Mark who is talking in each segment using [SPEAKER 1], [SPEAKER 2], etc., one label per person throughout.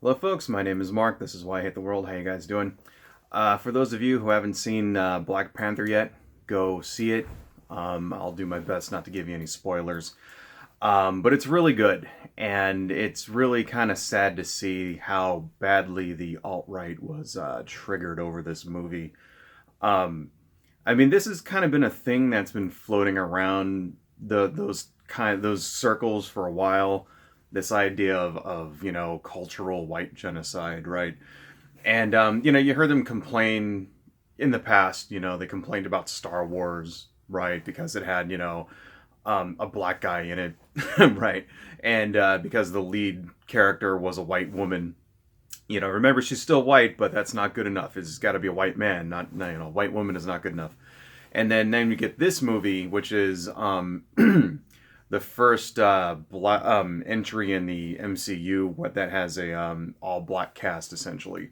[SPEAKER 1] Hello folks, my name is Mark. This is Why I Hate the World. How you guys doing? For those of you who haven't seen Black Panther yet, go see it. I'll do my best not to give you any spoilers. But it's really good, and it's really kind of sad to see how badly the alt-right was triggered over this movie. Um, this has kind of been a thing that's been floating around those circles for a while. This idea of cultural white genocide, right? And you heard them complain in the past. They complained about Star Wars, right, because it had a black guy in it, right, and because the lead character was a white woman. Remember, she's still white, but that's not good enough. It's got to be a white man, not white woman is not good enough. And then you get this movie, which is the first entry in the MCU, what that has a all black cast essentially,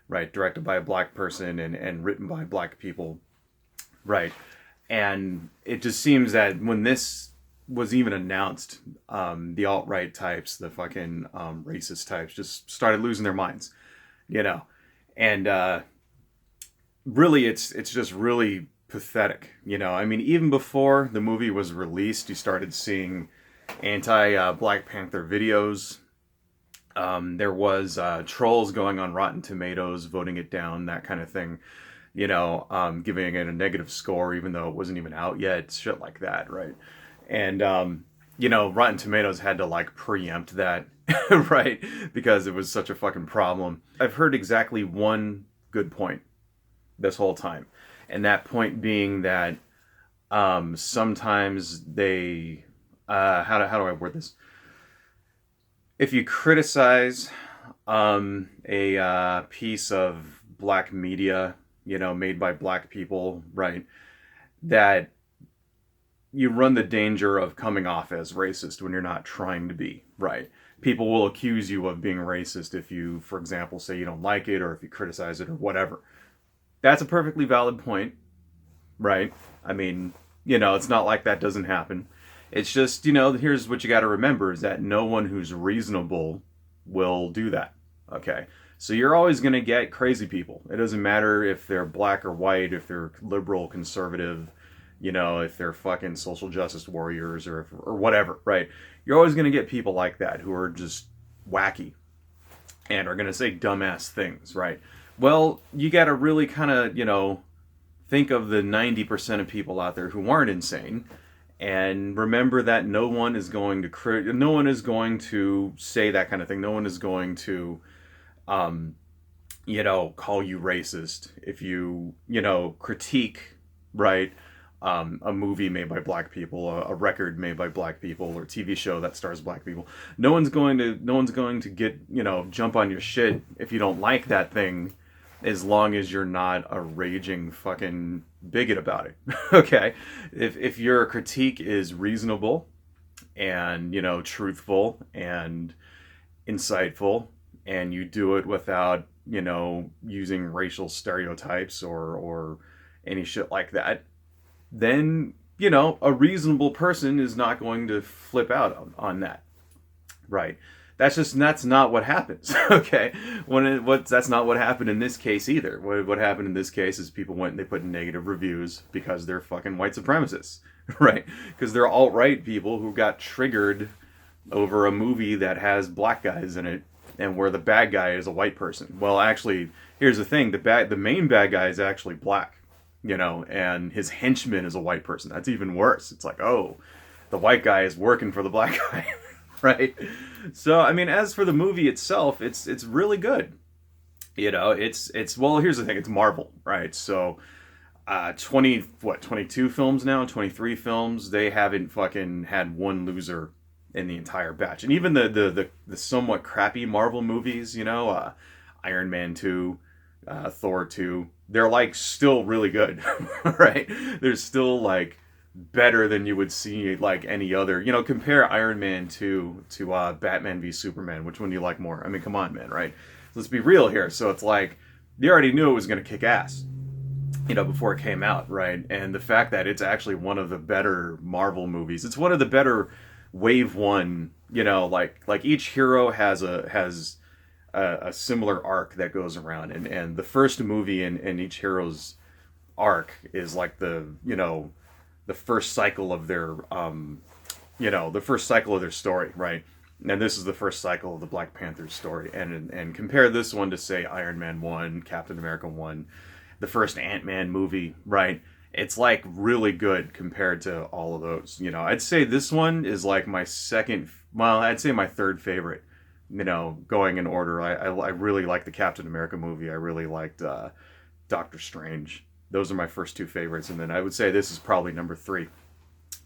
[SPEAKER 1] right? Directed by a black person and written by black people, right? And it just seems that when this was even announced, the alt-right types, the fucking racist types, just started losing their minds, and really, it's just really pathetic. Even before the movie was released, you started seeing anti-Black Panther videos. There was trolls going on Rotten Tomatoes, voting it down, that kind of thing. Giving it a negative score, even though it wasn't even out yet, shit like that, right? And, Rotten Tomatoes had to, preempt that, right? Because it was such a fucking problem. I've heard exactly one good point this whole time. And that point being that sometimes they... how do I word this? If you criticize a piece of black media, made by black people, right, that you run the danger of coming off as racist when you're not trying to be, right? People will accuse you of being racist if you, for example, say you don't like it, or if you criticize it, or whatever. That's a perfectly valid point, right? It's not like that doesn't happen. It's just, here's what you got to remember is that no one who's reasonable will do that, okay? So you're always going to get crazy people. It doesn't matter if they're black or white, if they're liberal, conservative, if they're fucking social justice warriors or whatever, right? You're always going to get people like that who are just wacky and are going to say dumbass things, right? Well, you got to really kind of, think of the 90% of people out there who aren't insane, and remember that no one is going to say that kind of thing. No one is going to, call you racist if you, critique, right, a movie made by black people, a record made by black people, or a TV show that stars black people. No one's going to get, jump on your shit if you don't like that thing, as long as you're not a raging fucking bigot about it. Okay? If your critique is reasonable and, truthful and insightful, and you do it without, using racial stereotypes or any shit like that, then, a reasonable person is not going to flip out on that. Right? That's not what happens, okay? That's not what happened in this case either. What happened in this case is people went and they put negative reviews because they're fucking white supremacists, right? Because they're alt-right people who got triggered over a movie that has black guys in it and where the bad guy is a white person. Well, actually, here's the thing. The main bad guy is actually black, and his henchman is a white person. That's even worse. It's like, oh, the white guy is working for the black guy. Right? So, as for the movie itself, it's really good. Well, here's the thing, it's Marvel, right? So, 22 films now, 23 films, they haven't fucking had one loser in the entire batch. And even the somewhat crappy Marvel movies, Iron Man 2, Thor 2, they're still really good, right? They're still better than you would see any other. Compare Iron Man 2 to Batman v Superman. Which one do you like more? Come on, man, right? Let's be real here. So it's they already knew it was going to kick ass, before it came out, right? And the fact that it's actually one of the better Marvel movies. It's one of the better Wave 1, like each hero has a similar arc that goes around, and the first movie in each hero's arc is like the first cycle of their the first cycle of their story, right? And this is the first cycle of the Black Panther's story, and compare this one to say Iron Man 1, Captain America 1, the first Ant-Man movie, right? It's like really good compared to all of those. I'd say this one is like my second, well, I'd say my third favorite, going in order. I really like the Captain America movie. I really liked Doctor Strange. Those are my first two favorites, and then I would say this is probably number three.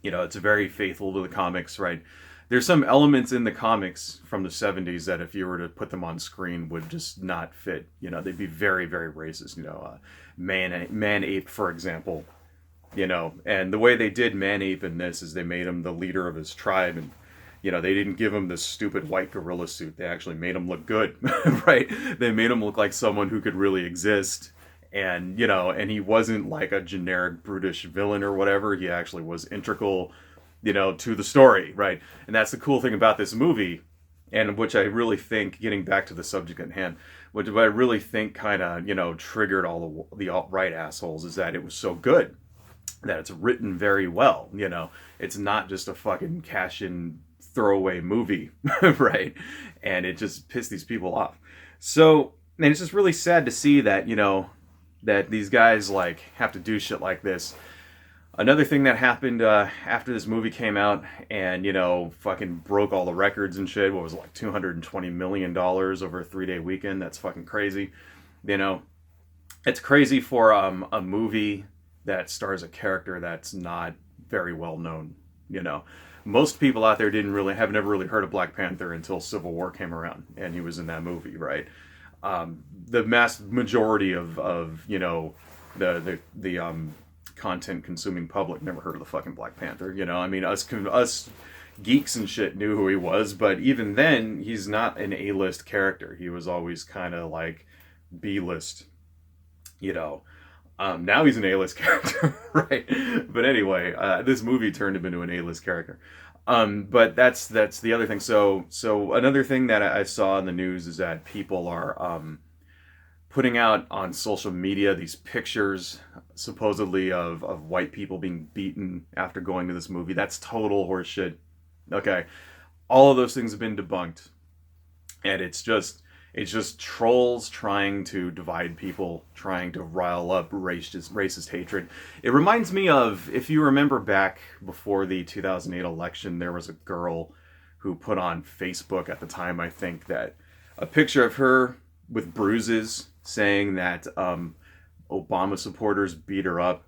[SPEAKER 1] It's very faithful to the comics, right? There's some elements in the comics from the 70s that if you were to put them on screen would just not fit. They'd be very, very racist. Man Ape, for example. And the way they did Man Ape in this is they made him the leader of his tribe, and they didn't give him this stupid white gorilla suit. They actually made him look good, right? They made him look like someone who could really exist. And and he wasn't like a generic brutish villain or whatever. He actually was integral, to the story, right? And that's the cool thing about this movie, and which I really think, getting back to the subject at hand, which I really think kind of triggered all the alt-right assholes, is that it was so good, that it's written very well. It's not just a fucking cash-in throwaway movie, right? And it just pissed these people off. So, and it's just really sad to see that that these guys like have to do shit like this. Another thing that happened after this movie came out and fucking broke all the records and shit. What was it, like $220 million over a 3-day weekend? That's fucking crazy. It's crazy for a movie that stars a character that's not very well known. Most people out there have never really heard of Black Panther until Civil War came around and he was in that movie, right? The mass majority of the content consuming public never heard of the fucking Black Panther. Us geeks and shit knew who he was, but even then, he's not an A-list character. He was always kind of like B-list. Now he's an A-list character, right? But anyway, this movie turned him into an A-list character. But that's the other thing. So another thing that I saw in the news is that people are putting out on social media these pictures supposedly of white people being beaten after going to this movie. That's total horseshit. Okay, all of those things have been debunked, and it's just trolls trying to divide people, trying to rile up racist hatred. It reminds me of, if you remember back before the 2008 election, there was a girl who put on Facebook at the time, I think, that a picture of her with bruises saying that Obama supporters beat her up,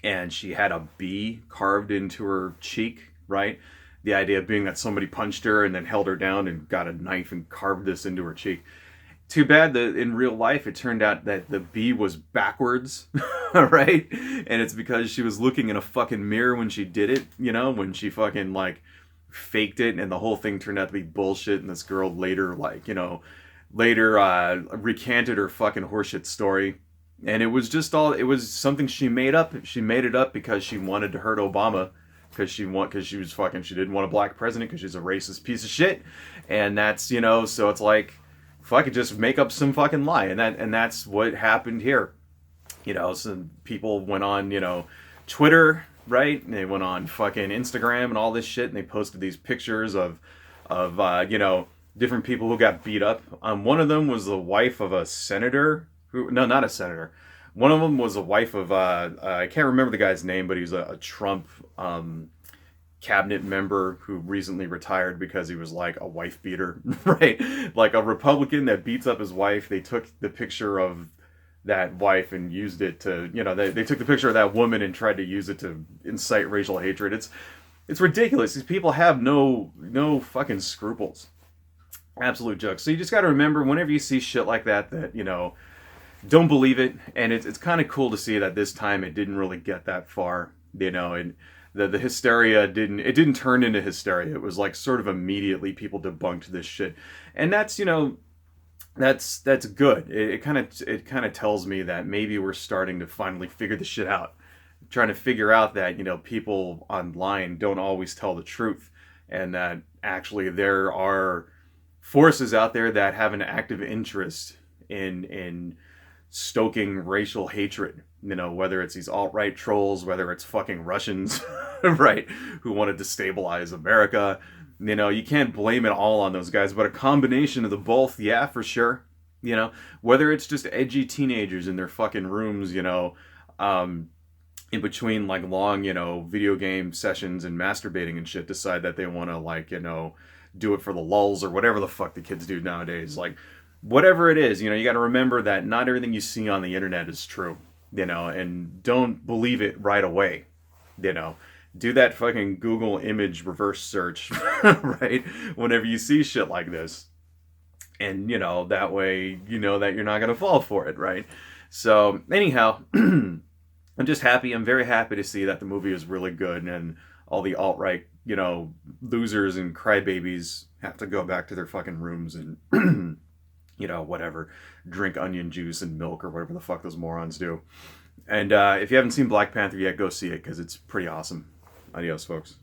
[SPEAKER 1] and she had a B carved into her cheek, right? The idea being that somebody punched her and then held her down and got a knife and carved this into her cheek. Too bad that in real life it turned out that the B was backwards, right? And it's because she was looking in a fucking mirror when she did it, when she fucking like faked it, and the whole thing turned out to be bullshit. And this girl later recanted her fucking horseshit story. And it was something she made up. She made it up because she wanted to hurt Obama. Because she didn't want a black president because she's a racist piece of shit. And that's, so it's like, fuck it, just make up some fucking lie. And that's what happened here. Some people went on, Twitter, right? And they went on fucking Instagram and all this shit, and they posted these pictures of different people who got beat up. One of them was the wife of a senator no, not a senator. One of them was a wife of, I can't remember the guy's name, but he was a Trump cabinet member who recently retired because he was like a wife beater, right? Like a Republican that beats up his wife. They took the picture of that wife and used it to, they took the picture of that woman and tried to use it to incite racial hatred. It's ridiculous. These people have no fucking scruples. Absolute jokes. So you just got to remember, whenever you see shit like that, don't believe it. And it's kind of cool to see that this time it didn't really get that far, and the hysteria didn't turn into hysteria. It was like sort of immediately people debunked this shit. And that's, that's good. It kind of tells me that maybe we're starting to finally figure this shit out. Trying to figure out that, people online don't always tell the truth, and that actually there are forces out there that have an active interest in stoking racial hatred. You know, whether it's these alt-right trolls, whether it's fucking Russians, right, who want to destabilize America. You know, you can't blame it all on those guys, but a combination of the both, yeah, for sure. You know, whether it's just edgy teenagers in their fucking rooms, you know, in between like long, you know, video game sessions and masturbating and shit, decide that they want to, like, you know, do it for the lulz or whatever the fuck the kids do nowadays. Like, whatever it is, you know, you got to remember that not everything you see on the internet is true, you know, and don't believe it right away, you know. Do that fucking Google image reverse search, right? Whenever you see shit like this. And, you know, that way you know that you're not going to fall for it, right? So, anyhow, I'm just happy. I'm very happy to see that the movie is really good and all the alt-right, you know, losers and crybabies have to go back to their fucking rooms and, you know, whatever, drink onion juice and milk or whatever the fuck those morons do. And if you haven't seen Black Panther yet, go see it because it's pretty awesome. Adios, folks.